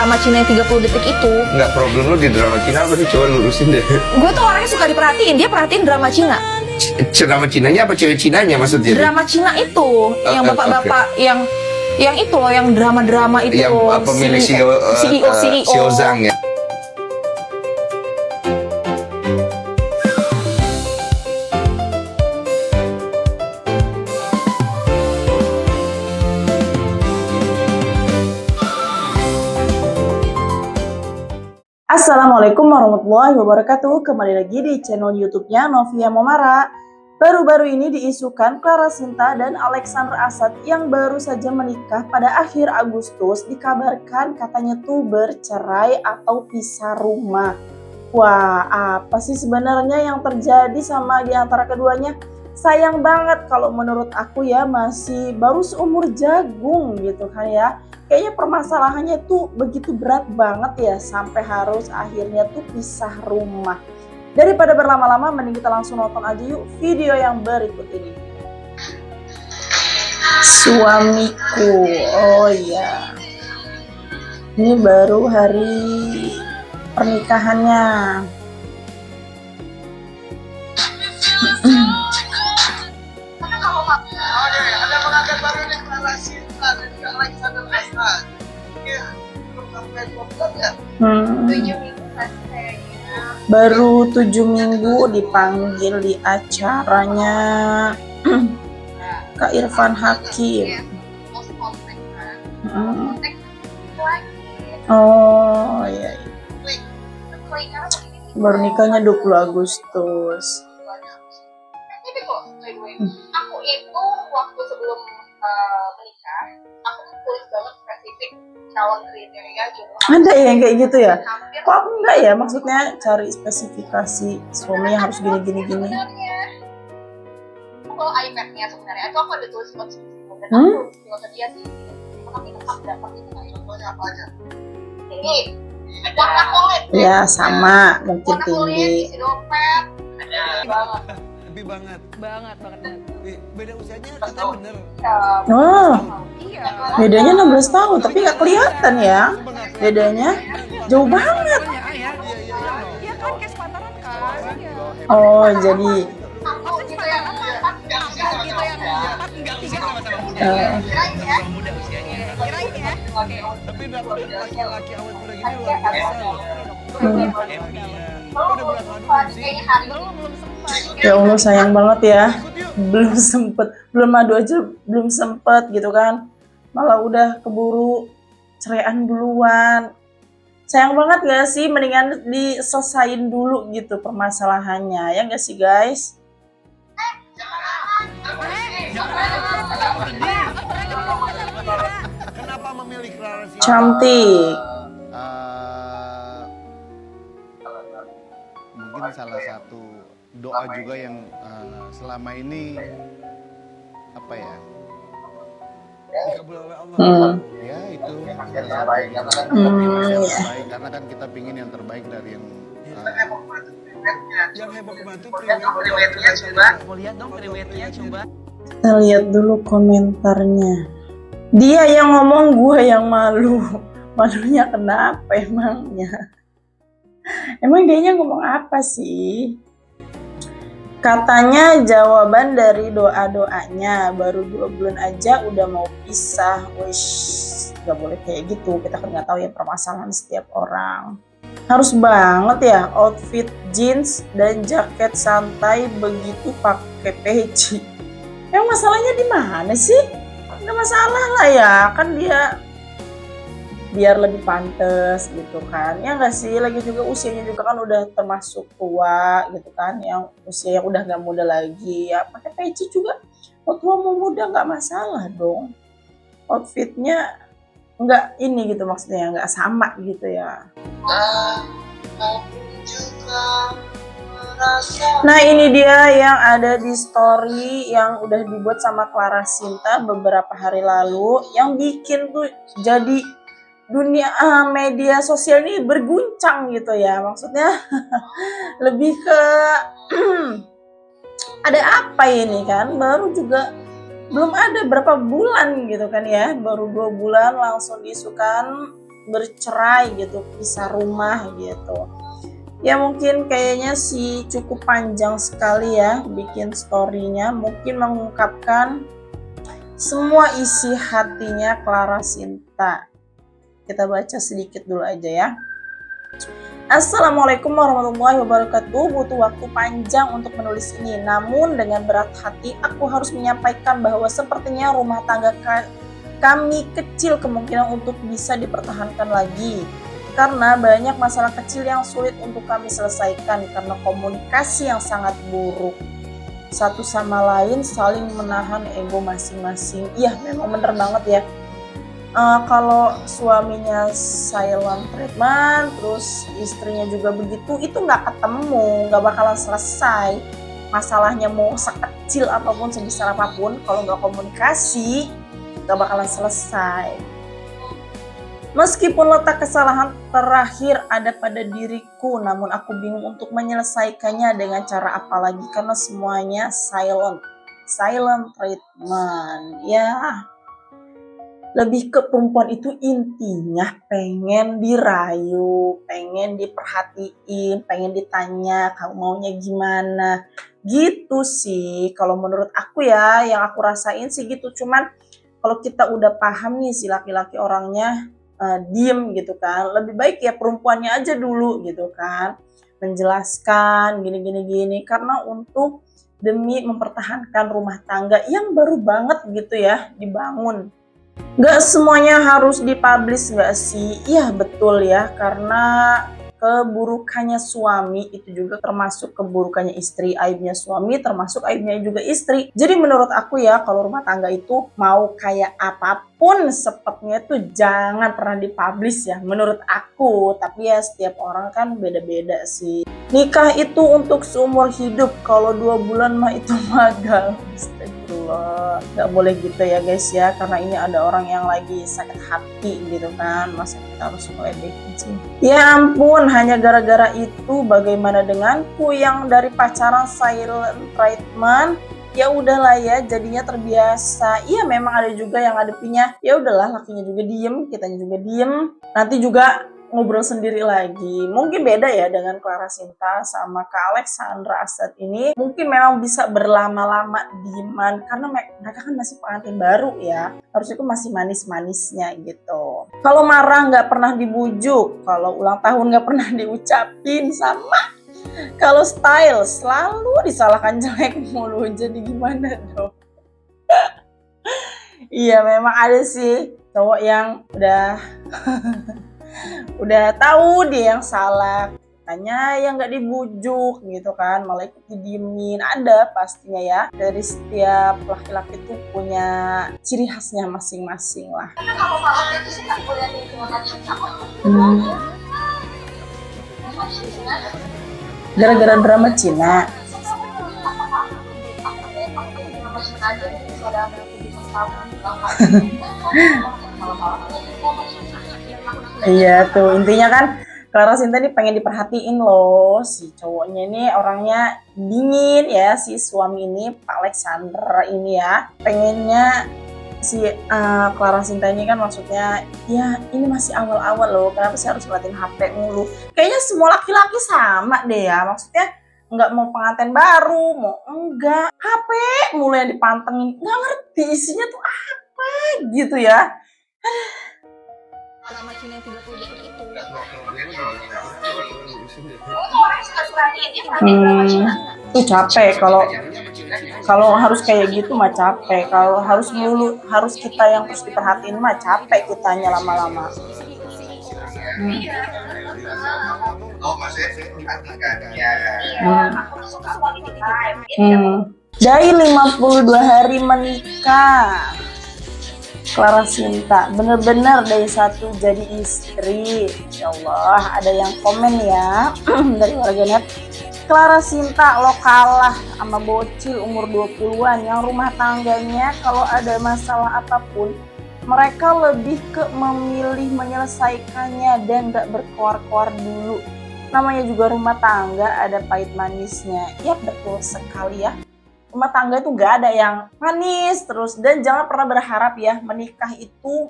drama Cina yang 30 detik itu. Nggak, problem lu di drama Cina apa sih? Coba lurusin deh. Gue tuh orangnya suka diperhatiin, dia perhatiin drama Cina. Drama Cinanya apa cewek Cinanya maksudnya? Drama Cina itu, yang bapak-bapak yang itu loh, yang drama-drama itu. Yang pemilik CEO. Xiao Zhang ya. Assalamualaikum warahmatullahi wabarakatuh. Kembali lagi di channel YouTube-nya Novia Momara. Baru-baru ini diisukan Clara Sinta dan Alexander Asad yang baru saja menikah pada akhir Agustus dikabarkan katanya tuh bercerai atau pisah rumah. Wah, apa sih sebenarnya yang terjadi sama di antara keduanya? Sayang banget kalau menurut aku ya, masih baru seumur jagung gitu kan ya. Kayaknya permasalahannya tuh begitu berat banget ya sampai harus akhirnya tuh pisah rumah. Daripada berlama-lama mending kita langsung nonton aja yuk video yang berikut ini. Suamiku, oh iya. Ini baru hari pernikahannya. Ada pengantin baru nih, Clara Sinta dan juga Alexander Asad. Iya, belum sampai 2 bulan ya? 7 minggu kan kayaknya. Baru 7 minggu dipanggil di acaranya Kak Irfan Hakim. Most kontak kan. Hmm. Kontak lagi. Oh iya, Klik karena begini. baru nikahnya 20 Agustus. Tapi kok, by the way, aku itu waktu sebelum menikah, aku tulis banget spesifik calon kriteria jodoh. Ada ya yang kayak gitu ya? Hampir Kok aku enggak ya? Maksudnya cari spesifikasi suami yang harus gini-gini. sebenarnya. Aku bawa iPad-nya sebenarnya, itu aku ada tulis buat spesifik. Dan aku bilang ke dia sih, tapi tetap dapat itu kan. Contohnya apa aja? Tinggi, warna kulit. Ya sama, mungkin Warna kulit, tinggi. isi dompet, ada banget. Lebih banget. Banget. Beda usianya kita bener. Oh, Iya. bedanya 16 tahun, tapi nggak kelihatan ya. Bedanya jauh banget. Iya kan, kayak sepantaran kan. Iya. Oh, jadi Aku gitu yang empat nggak bisa Gitu yang empat enggak tiga. kirain ya. Kirain ya. Tapi dapat laki-laki awet muda gini luar Kayak biasa. Udah bulan madu belum sih? kayaknya hari ini Belum sempat. ya Allah sayang banget ya. Ikut yuk. Belum sempet, belum madu aja belum sempet gitu kan. Malah udah keburu ceraian duluan. Sayang banget gak sih? Mendingan diselesain dulu gitu permasalahannya. Ya gak sih guys? Kenapa memilih Clara Sinta? Cantik. Mungkin salah satu doa juga yang selama ini apa ya? Dikabul oleh Allah. Ya itu salah satu Ya. terbaik karena kan kita pingin yang terbaik dari yang Yang heboh kebantu priwetnya coba. Mau lihat dong priwetnya coba. Kita lihat dulu komentarnya. Dia yang ngomong, gue yang malu. Malunya kenapa emangnya? Emang dianya ngomong apa sih? Katanya jawaban dari doa-doanya baru 2 bulan aja udah mau pisah. Wish, gak boleh kayak gitu. Kita kan nggak tahu ya permasalahan setiap orang. Harus banget ya outfit jeans dan jaket santai begitu pakai peci. Yang masalahnya di mana sih? Nggak masalah lah ya, kan dia biar lebih pantas gitu kan. Ya nggak sih, lagi juga usianya juga kan udah termasuk tua gitu kan, yang usia yang udah nggak muda lagi ya. Pakai peci juga mau tua mau muda nggak masalah dong. Outfitnya nggak ini gitu, maksudnya nggak sama gitu ya. Nah ini dia yang ada di story yang udah dibuat sama Clara Sinta beberapa hari lalu, yang bikin tuh jadi dunia media sosial ini berguncang gitu ya. Maksudnya lebih ke ada apa ini kan, baru juga belum ada berapa bulan gitu kan ya, baru 2 bulan langsung diisukan bercerai gitu, pisah rumah gitu. Ya mungkin kayaknya sih cukup panjang sekali ya bikin story-nya, mungkin mengungkapkan semua isi hatinya Clara Sinta. Kita baca sedikit dulu aja ya. Assalamualaikum warahmatullahi wabarakatuh. Butuh waktu panjang untuk menulis ini, namun dengan berat hati aku harus menyampaikan bahwa sepertinya rumah tangga kami kecil kemungkinan untuk bisa dipertahankan lagi. Karena banyak masalah kecil yang sulit untuk kami selesaikan karena komunikasi yang sangat buruk. Satu sama lain saling menahan ego masing-masing. Iya, memang bener banget ya. Kalau suaminya silent treatment, terus istrinya juga begitu, itu nggak ketemu, nggak bakalan selesai. Masalahnya mau sekecil apapun, sebesar apapun, kalau nggak komunikasi, nggak bakalan selesai. Meskipun letak kesalahan terakhir ada pada diriku, namun aku bingung untuk menyelesaikannya dengan cara apa lagi karena semuanya silent treatment. Ya, lebih ke perempuan itu intinya pengen dirayu, pengen diperhatiin, pengen ditanya kamu maunya gimana. Gitu sih kalau menurut aku ya, yang aku rasain sih gitu. Cuman kalau kita udah paham nih si laki-laki orangnya diem gitu kan, lebih baik ya perempuannya aja dulu gitu kan, menjelaskan gini karena untuk demi mempertahankan rumah tangga yang baru banget gitu ya dibangun. Gak semuanya harus dipublish gak sih? Iya betul ya, karena keburukannya suami itu juga termasuk keburukannya istri, aibnya suami termasuk aibnya juga istri. Jadi menurut aku ya, kalau rumah tangga itu mau kayak apapun sepetnya tuh jangan pernah dipublish ya menurut aku. Tapi ya setiap orang kan beda-beda sih. Nikah itu untuk seumur hidup, kalau 2 bulan mah itu magal. Astagfirullah, gak boleh gitu ya guys ya, karena ini ada orang yang lagi sakit hati gitu kan, masa kita harus ngeledekin sih. Ya ampun, hanya gara-gara itu bagaimana denganku yang dari pacaran silent treatment, ya udahlah ya jadinya terbiasa. Iya memang ada juga yang ngadepinnya, ya udahlah lakinya juga diem, kitanya juga diem, nanti juga ngobrol sendiri lagi. Mungkin beda ya dengan Clara Sinta sama Kak Alexandra saat ini. Mungkin memang bisa berlama-lama dieman karena mereka kan masih pengantin baru ya. Harusnya itu masih manis-manisnya gitu. Kalau marah nggak pernah dibujuk, kalau ulang tahun nggak pernah diucapin, sama. Kalau style selalu disalahkan jelek mulu, jadi gimana dong? Iya memang ada sih cowok yang udah tahu dia yang salah, tanya yang nggak dibujuk gitu kan, malah ikut didiemin. Ada pastinya ya, dari setiap laki-laki itu punya ciri khasnya masing-masing lah. Karena kalau malamnya itu suka kuliah di lingkungan sama. Gara-gara drama Cina. Iya tuh, intinya kan Clara Sinta ini pengen diperhatiin loh. Si cowoknya ini orangnya dingin ya, si suami ini Pak Alexander ini ya. Pengennya si Clara Sinta ini kan maksudnya ya ini masih awal-awal loh, kenapa sih harus ngeliatin HP mulu. Kayaknya semua laki-laki sama deh ya, maksudnya nggak mau pengantin baru, mau enggak, HP mulu yang dipantengin, nggak ngerti isinya tuh apa gitu ya. Drama Cina yang 30 detik itu. Tuh capek kalau harus kayak gitu mah capek. Kalau harus kita yang terus diperhatiin mah capek kitanya lama-lama. Dari 52 hari menikah, Clara Sinta bener-bener dari satu jadi istri. Ya Allah, ada yang komen ya dari warganet, Clara Sinta lo kalah sama bocil umur 20-an yang rumah tangganya kalau ada masalah apapun mereka lebih ke memilih menyelesaikannya dan gak berkoar-koar dulu. Namanya juga rumah tangga, ada pahit manisnya. Ya betul sekali ya. rumah tangga itu nggak ada yang manis terus, dan jangan pernah berharap ya menikah itu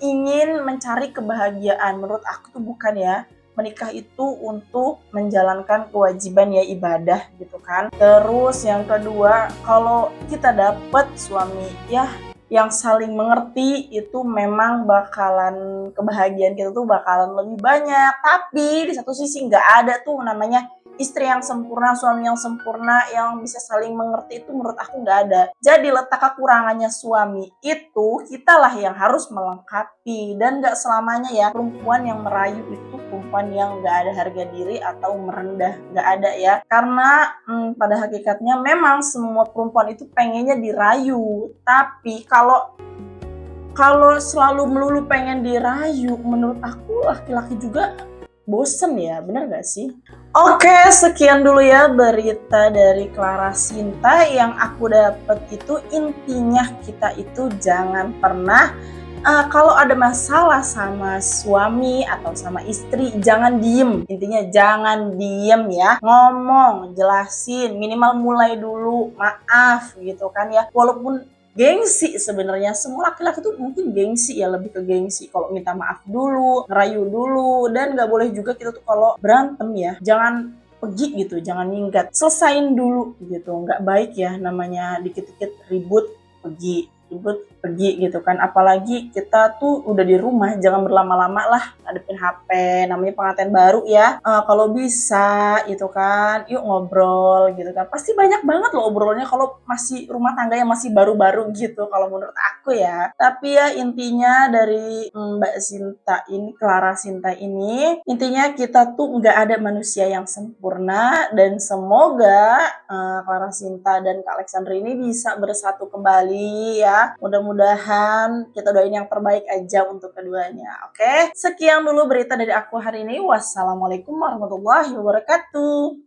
ingin mencari kebahagiaan. Menurut aku tuh bukan ya. Menikah itu untuk menjalankan kewajiban ya, ibadah gitu kan. Terus yang kedua, kalau kita dapet suami ya yang saling mengerti, itu memang bakalan kebahagiaan kita tuh bakalan lebih banyak. Tapi di satu sisi nggak ada tuh namanya istri yang sempurna, suami yang sempurna, yang bisa saling mengerti, itu menurut aku nggak ada. Jadi letak kekurangannya suami itu kitalah yang harus melengkapi, dan nggak selamanya ya perempuan yang merayu itu perempuan yang nggak ada harga diri atau merendah, nggak ada ya. Karena pada hakikatnya memang semua perempuan itu pengennya dirayu, tapi kalau selalu melulu pengen dirayu, menurut aku laki-laki juga bosen ya, bener gak sih? Oke, sekian dulu ya berita dari Clara Sinta yang aku dapat. Itu intinya kita itu jangan pernah kalau ada masalah sama suami atau sama istri, jangan diem. Intinya jangan diem ya, ngomong, jelasin, minimal mulai dulu, maaf gitu kan ya. Walaupun gengsi sebenarnya, semua laki-laki tuh mungkin gengsi ya, lebih ke gengsi kalau minta maaf dulu, ngerayu dulu. Dan nggak boleh juga kita tuh kalau berantem ya jangan pergi gitu, jangan minggat, selesain dulu gitu. Nggak baik ya namanya dikit-dikit ribut pergi gitu kan. Apalagi kita tuh udah di rumah, jangan berlama-lama lah ngadepin HP, namanya pengantin baru ya. Kalau bisa itu kan yuk ngobrol gitu kan, pasti banyak banget loh obrolnya kalau masih rumah tangga yang masih baru-baru gitu kalau menurut aku ya. Tapi ya intinya dari Mbak Sinta ini, Clara Sinta ini, intinya kita tuh nggak ada manusia yang sempurna, dan semoga Clara Sinta dan Kak Alexander ini bisa bersatu kembali ya. Mudah-mudahan, kita doain yang terbaik aja untuk keduanya. Oke, sekian dulu berita dari aku hari ini. Wassalamualaikum warahmatullahi wabarakatuh.